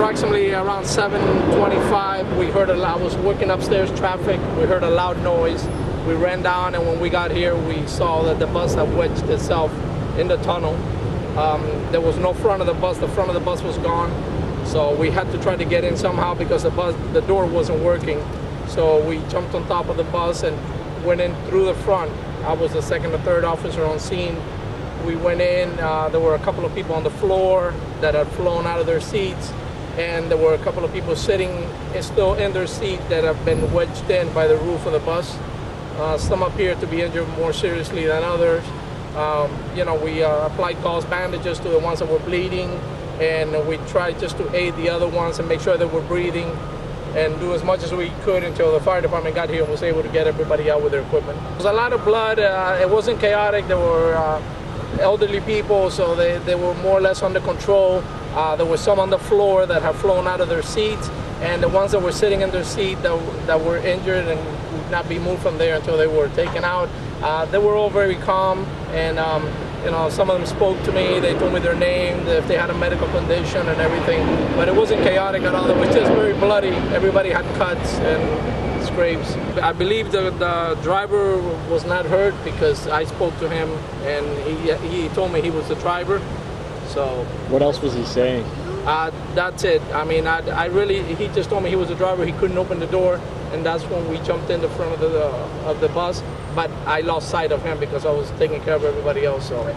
approximately around 7:25, we heard I was working upstairs traffic. We heard a loud noise. We ran down, and when we got here, we saw that the bus had wedged itself in the tunnel. There was no front of the bus. The front of the bus was gone. So we had to try to get in somehow because the door wasn't working. So we jumped on top of the bus and went in through the front. I was the second or third officer on scene. We went in, there were a couple of people on the floor that had flown out of their seats, and there were a couple of people sitting still in their seat that have been wedged in by the roof of the bus. Some appear to be injured more seriously than others. We applied gauze bandages to the ones that were bleeding, and we tried just to aid the other ones and make sure they were breathing and do as much as we could until the fire department got here and was able to get everybody out with their equipment. There was a lot of blood. It wasn't chaotic. There were elderly people, so they were more or less under control. There were some on the floor that had flown out of their seats, and the ones that were sitting in their seat that were injured and would not be moved from there until they were taken out. They were all very calm, and some of them spoke to me. They told me their name, if they had a medical condition and everything, but it wasn't chaotic at all. It was just very bloody. Everybody had cuts and scrapes. I believe the driver was not hurt because I spoke to him, and he told me he was the driver. So what else was he saying? That's it. I mean, he just told me he was the driver. He couldn't open the door, and that's when we jumped in the front of the bus. But I lost sight of him because I was taking care of everybody else. So.